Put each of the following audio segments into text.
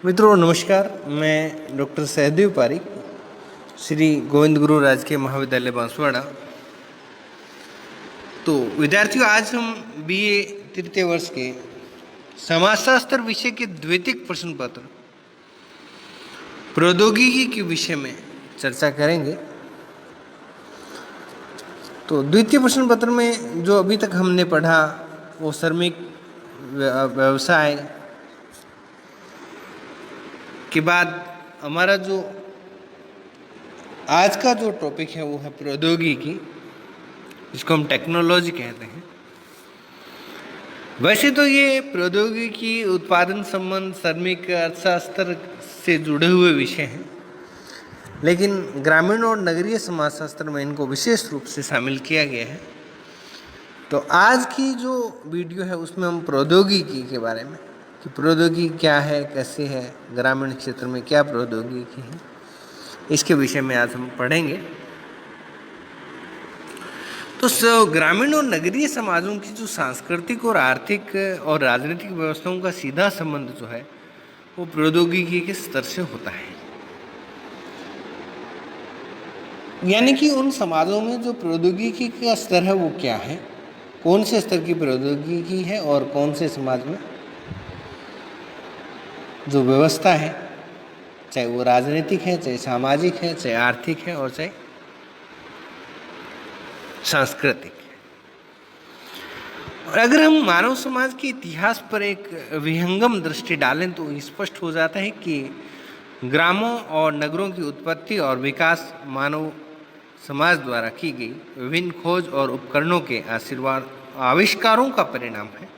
मित्रों नमस्कार। मैं डॉक्टर सहदेव पारिक, श्री गोविंद गुरु राजकीय महाविद्यालय बांसवाड़ा। तो विद्यार्थियों, आज हम बीए तृतीय वर्ष के समाजशास्त्र विषय के द्वितीयक प्रश्न पत्र प्रौद्योगिकी के विषय में चर्चा करेंगे। तो द्वितीय प्रश्न पत्र में जो अभी तक हमने पढ़ा वो श्रमिक व्यवसाय के बाद हमारा जो आज का जो टॉपिक है वो है प्रौद्योगिकी, जिसको हम टेक्नोलॉजी कहते हैं। वैसे तो ये प्रौद्योगिकी उत्पादन संबंध श्रमिक अर्थशास्त्र से जुड़े हुए विषय हैं, लेकिन ग्रामीण और नगरीय समाजशास्त्र में इनको विशेष रूप से शामिल किया गया है। तो आज की जो वीडियो है उसमें हम प्रौद्योगिकी के बारे में, कि प्रौद्योगिकी क्या है, कैसे है, ग्रामीण क्षेत्र में क्या प्रौद्योगिकी है, इसके विषय में आज हम पढ़ेंगे। तो ग्रामीण और नगरीय समाजों की जो सांस्कृतिक और आर्थिक और राजनीतिक व्यवस्थाओं का सीधा संबंध जो है वो प्रौद्योगिकी के स्तर से होता है। यानी कि उन समाजों में जो प्रौद्योगिकी का स्तर है वो क्या है, कौन से स्तर की प्रौद्योगिकी है और कौन से समाज में जो व्यवस्था है, चाहे वो राजनीतिक है, चाहे सामाजिक है, चाहे आर्थिक है और चाहे सांस्कृतिक है। और अगर हम मानव समाज के इतिहास पर एक विहंगम दृष्टि डालें तो स्पष्ट हो जाता है कि ग्रामों और नगरों की उत्पत्ति और विकास मानव समाज द्वारा की गई विभिन्न खोज और उपकरणों के आविष्कारों का परिणाम है।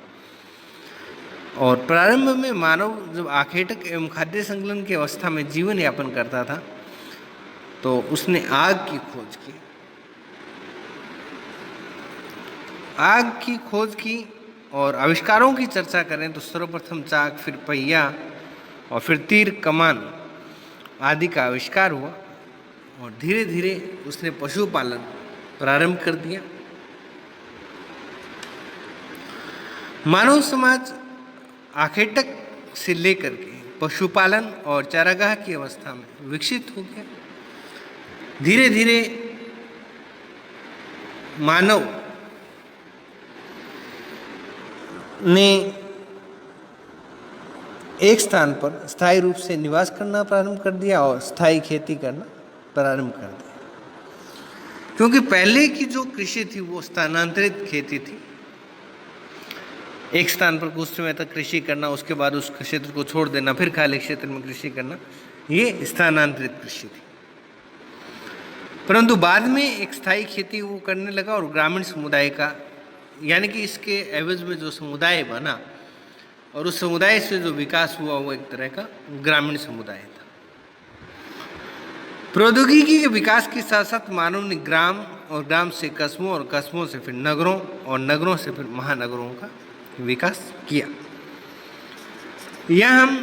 और प्रारंभ में मानव जब आखेटक एवं खाद्य संकलन की अवस्था में जीवन यापन करता था तो उसने आग की खोज की और आविष्कारों की चर्चा करें तो सर्वप्रथम चाक, फिर पहिया और फिर तीर कमान आदि का आविष्कार हुआ। और धीरे धीरे उसने पशुपालन प्रारंभ कर दिया। मानव समाज आखेटक से लेकर के पशुपालन और चारागाह की अवस्था में विकसित हो गया। धीरे धीरे मानव ने एक स्थान पर स्थायी रूप से निवास करना प्रारंभ कर दिया और स्थायी खेती करना प्रारंभ कर दिया, क्योंकि पहले की जो कृषि थी वो स्थानांतरित खेती थी। एक स्थान पर कुछ समय तक कृषि करना, उसके बाद उस क्षेत्र को छोड़ देना, फिर खाली क्षेत्र में कृषि करना, ये स्थानांतरित कृषि थी। परंतु बाद में एक स्थायी खेती वो करने लगा और ग्रामीण समुदाय का, यानी कि इसके एवज में जो समुदाय बना और उस समुदाय से जो विकास हुआ वो एक तरह का ग्रामीण समुदाय था। प्रौद्योगिकी के विकास के साथ साथ मानव ने ग्राम और ग्राम से कस्बों और कस्बों से फिर नगरों और नगरों से फिर महानगरों का विकास किया। यह हम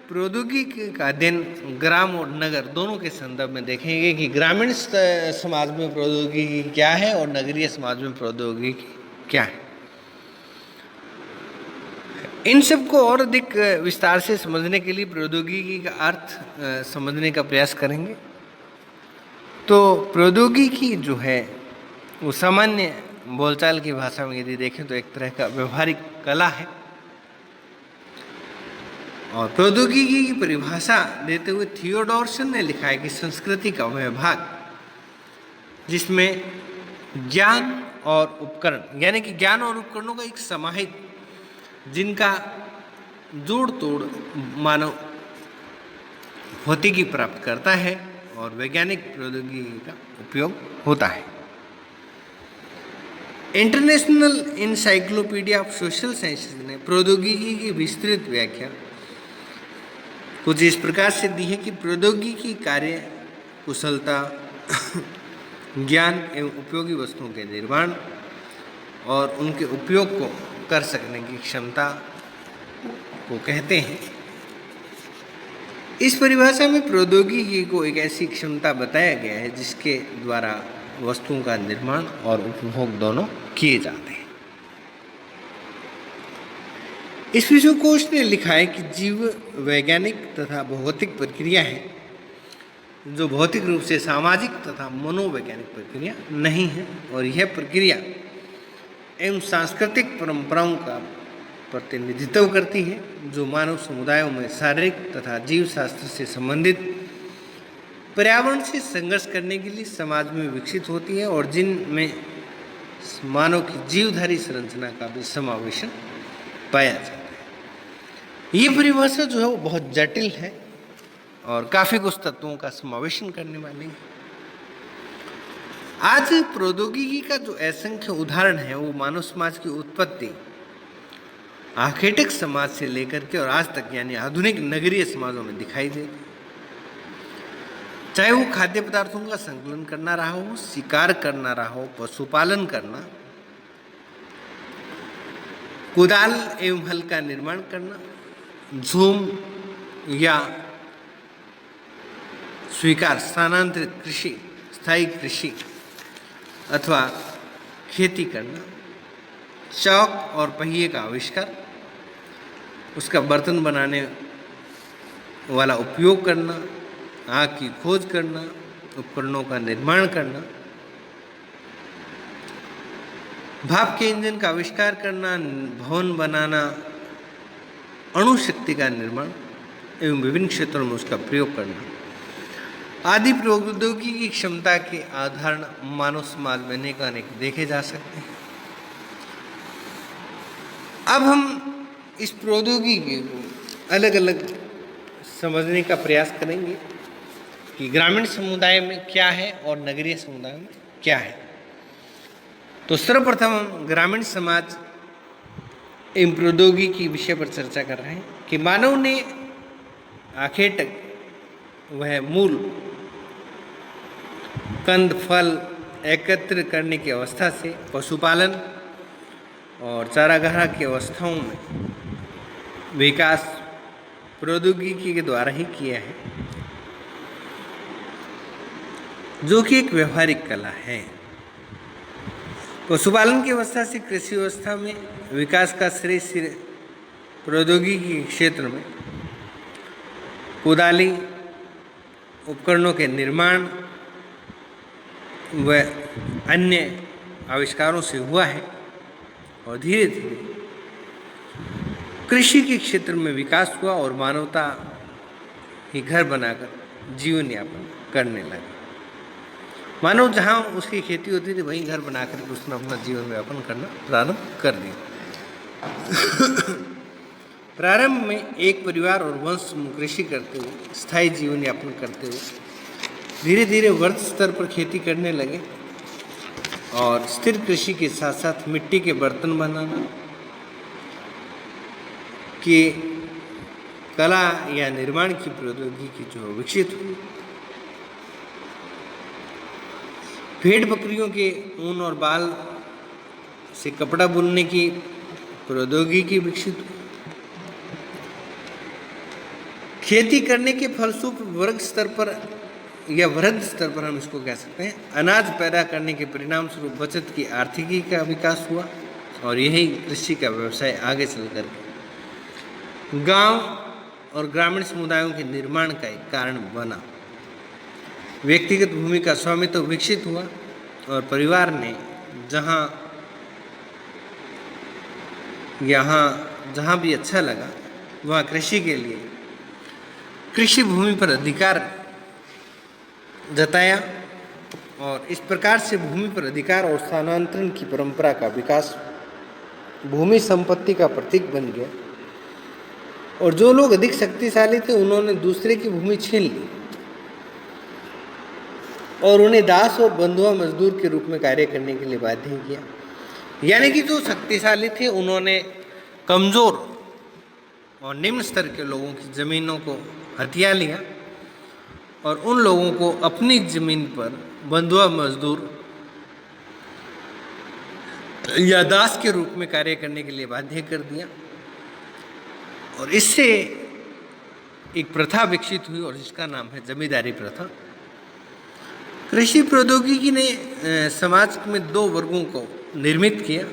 प्रौद्योगिकी का अध्ययन ग्राम और नगर दोनों के संदर्भ में देखेंगे कि ग्रामीण समाज में प्रौद्योगिकी क्या है और नगरीय समाज में प्रौद्योगिकी क्या है। इन सबको और अधिक विस्तार से समझने के लिए प्रौद्योगिकी का अर्थ समझने का प्रयास करेंगे। तो प्रौद्योगिकी जो है वो सामान्य बोलचाल की भाषा में यदि देखें तो एक तरह का व्यवहारिक कला है। और प्रौद्योगिकी की परिभाषा देते हुए थियोडोरसन ने लिखा है कि संस्कृति का वह भाग जिसमें ज्ञान और उपकरण, यानी कि ज्ञान और उपकरणों का एक समाहित, जिनका जोड़ तोड़ मानव भौतिकी प्राप्त करता है और वैज्ञानिक प्रौद्योगिकी का उपयोग होता है। International encyclopedia of social sciences ने प्रौद्योगिकी की विस्तृत व्याख्या कुछ इस प्रकार से दी है कि प्रौद्योगिकी कार्य कुशलता, ज्ञान एवं उपयोगी वस्तुओं के निर्माण और उनके उपयोग को कर सकने की क्षमता को कहते हैं। इस परिभाषा में प्रौद्योगिकी को एक ऐसी क्षमता बताया गया है जिसके द्वारा वस्तुओं का निर्माण और उपभोग दोनों किए जाते हैं। इस विश्वकोश ने लिखा है कि जीव वैज्ञानिक तथा भौतिक प्रक्रिया है जो भौतिक रूप से सामाजिक तथा मनोवैज्ञानिक प्रक्रिया नहीं है, और यह प्रक्रिया एवं सांस्कृतिक परंपराओं का प्रतिनिधित्व करती है जो मानव समुदायों में शारीरिक तथा जीव शास्त्र से संबंधित पर्यावरण से संघर्ष करने के लिए समाज में विकसित होती है और जिनमें मानव की जीवधारी संरचना का भी समावेशन पाया जाता है। ये परिभाषा जो है वो बहुत जटिल है और काफ़ी कुछ तत्वों का समावेशन करने वाली है। आज प्रौद्योगिकी का जो असंख्य उदाहरण है वो मानव समाज की उत्पत्ति आर्केटिक समाज से लेकर के और आज तक यानी आधुनिक नगरीय समाजों में दिखाई देती है। चाहे वो खाद्य पदार्थों का संकलन करना रहा हो, शिकार करना रहा हो, पशुपालन करना, कुदाल एवं हल का निर्माण करना, झूम या स्वीकार स्थानांतरित कृषि, स्थायी कृषि अथवा खेती करना, चौक और पहिए का आविष्कार, उसका बर्तन बनाने वाला उपयोग करना, आग की खोज करना, उपकरणों का निर्माण करना, भाप के इंजन का आविष्कार करना, भवन बनाना, अणु शक्ति का निर्माण एवं विभिन्न क्षेत्रों में उसका प्रयोग करना आदि प्रौद्योगिकी की क्षमता के आधार मानव समाज में अनेक देखे जा सकते हैं। अब हम इस प्रौद्योगिकी को अलग अलग समझने का प्रयास करेंगे कि ग्रामीण समुदाय में क्या है और नगरीय समुदाय में क्या है। तो सर्वप्रथम हम ग्रामीण समाज एवं प्रौद्योगिकी विषय पर चर्चा कर रहे हैं कि मानव ने आखिर तक वह मूल कंद फल एकत्र करने की अवस्था से पशुपालन और चारागाह की अवस्थाओं में विकास प्रौद्योगिकी के द्वारा ही किया है, जो कि एक व्यवहारिक कला है। पशुपालन की अवस्था से कृषि अवस्था में विकास का श्रेय प्रौद्योगिकी के क्षेत्र में कुदाली उपकरणों के निर्माण व अन्य आविष्कारों से हुआ है और धीरे धीरे कृषि के क्षेत्र में विकास हुआ और मानवता ही घर बनाकर जीवन यापन करने लगा। मानव जहाँ उसकी खेती होती थी वहीं घर बनाकर उसने अपना जीवन यापन करना प्रारंभ कर दिया। प्रारंभ में एक परिवार और वंश कृषि करते हुए स्थायी जीवन यापन करते हुए धीरे धीरे वर्ग स्तर पर खेती करने लगे और स्थिर कृषि के साथ साथ मिट्टी के बर्तन बनाना की कला या निर्माण की प्रौद्योगिकी जो विकसित हुई। भेड़ बकरियों के ऊन और बाल से कपड़ा बुनने की प्रौद्योगिकी विकसित हुई। खेती करने के फलस्वरूप वर्ग स्तर पर या वृहद स्तर पर हम इसको कह सकते हैं अनाज पैदा करने के परिणाम स्वरूप बचत की आर्थिकी का विकास हुआ और यही कृषि का व्यवसाय आगे चलकर गांव और ग्रामीण समुदायों के निर्माण का एक कारण बना। व्यक्तिगत भूमि का स्वामित्व विकसित हुआ और परिवार ने जहाँ भी अच्छा लगा वहाँ कृषि के लिए कृषि भूमि पर अधिकार जताया और इस प्रकार से भूमि पर अधिकार और स्थानांतरण की परंपरा का विकास भूमि संपत्ति का प्रतीक बन गया और जो लोग अधिक शक्तिशाली थे उन्होंने दूसरे की भूमि छीन ली और उन्हें दास और बंधुआ मजदूर के रूप में कार्य करने के लिए बाध्य किया। यानी कि जो शक्तिशाली थे उन्होंने कमज़ोर और निम्न स्तर के लोगों की ज़मीनों को हथिया लिया और उन लोगों को अपनी ज़मीन पर बंधुआ मजदूर या दास के रूप में कार्य करने के लिए बाध्य कर दिया और इससे एक प्रथा विकसित हुई और जिसका नाम है जमींदारी प्रथा। कृषि प्रौद्योगिकी ने समाज में दो वर्गों को निर्मित किया।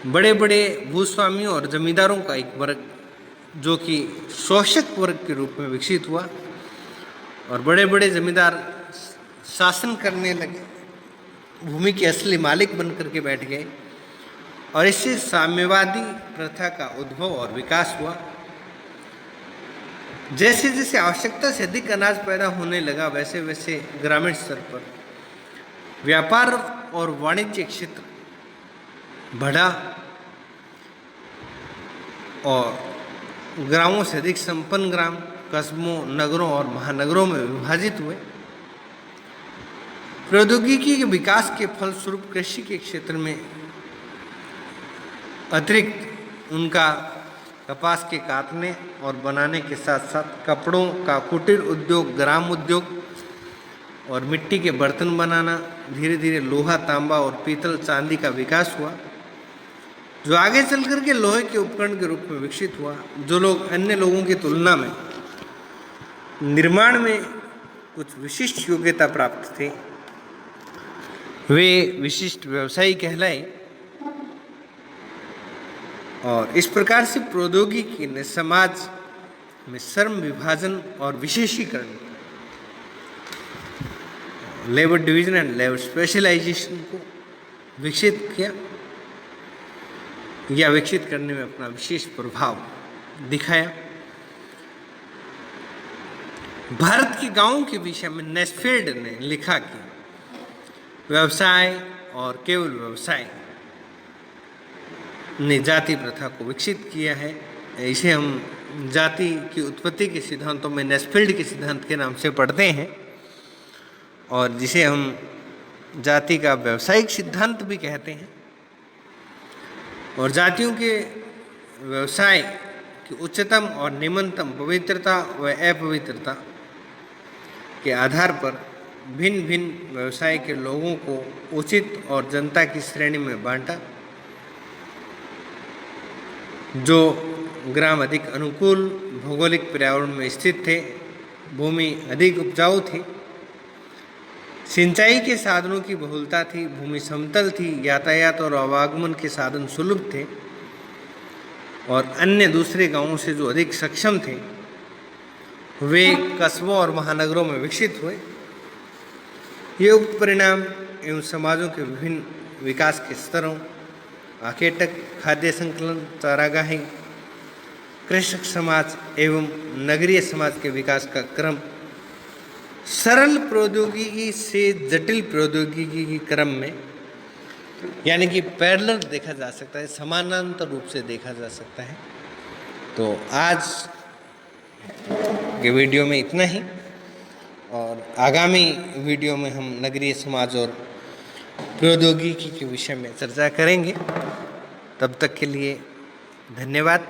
बड़े बड़े भूस्वामियों और जमींदारों का एक वर्ग जो कि शोषक वर्ग के रूप में विकसित हुआ और बड़े बड़े जमींदार शासन करने लगे, भूमि के असली मालिक बन करके बैठ गए और इससे साम्यवादी प्रथा का उद्भव और विकास हुआ। जैसे जैसे आवश्यकता से अधिक अनाज पैदा होने लगा वैसे वैसे ग्रामीण स्तर पर व्यापार और वाणिज्य क्षेत्र बढ़ा और ग्रामों से अधिक संपन्न ग्राम कस्बों, नगरों और महानगरों में विभाजित हुए। प्रौद्योगिकी के विकास के फलस्वरूप कृषि के क्षेत्र में अतिरिक्त उनका कपास के काटने और बनाने के साथ साथ कपड़ों का कुटीर उद्योग, ग्राम उद्योग और मिट्टी के बर्तन बनाना, धीरे धीरे लोहा, तांबा और पीतल, चांदी का विकास हुआ, जो आगे चल कर के लोहे के उपकरण के रूप में विकसित हुआ। जो लोग अन्य लोगों की तुलना में निर्माण में कुछ विशिष्ट योग्यता प्राप्त थे वे विशिष्ट व्यवसायी कहलाए और इस प्रकार से प्रौद्योगिकी ने समाज में श्रम विभाजन और विशेषीकरण, labour division and labour specialisation को विकसित किया या विकसित करने में अपना विशेष प्रभाव दिखाया। भारत के गांवों के विषय में नेस्फेल्ड ने लिखा कि व्यवसाय और केवल व्यवसाय ने जाति प्रथा को विकसित किया है। इसे हम जाति की उत्पत्ति के सिद्धांतों में नेस्फेल्ड के सिद्धांत के नाम से पढ़ते हैं और जिसे हम जाति का व्यावसायिक सिद्धांत भी कहते हैं। और जातियों के व्यवसाय की उच्चतम और निम्नतम पवित्रता व अपवित्रता के आधार पर भिन्न भिन्न व्यवसाय के लोगों को उचित और जनता की श्रेणी में बांटा। जो ग्राम अधिक अनुकूल भौगोलिक पर्यावरण में स्थित थे, भूमि अधिक उपजाऊ थी, सिंचाई के साधनों की बहुलता थी, भूमि समतल थी, यातायात और आवागमन के साधन सुलभ थे और अन्य दूसरे गांवों से जो अधिक सक्षम थे वे कस्बों और महानगरों में विकसित हुए। ये उक्त परिणाम एवं समाजों के विभिन्न विकास के स्तरों, आकेटक, खाद्य संकलन, चारागाही, कृषक समाज एवं नगरीय समाज के विकास का क्रम सरल प्रौद्योगिकी से जटिल प्रौद्योगिकी के क्रम में यानी कि पैरेलल देखा जा सकता है, समानांतर रूप से देखा जा सकता है। तो आज के वीडियो में इतना ही और आगामी वीडियो में हम नगरीय समाज और प्रौद्योगिकी के विषय में चर्चा करेंगे। तब तक के लिए धन्यवाद।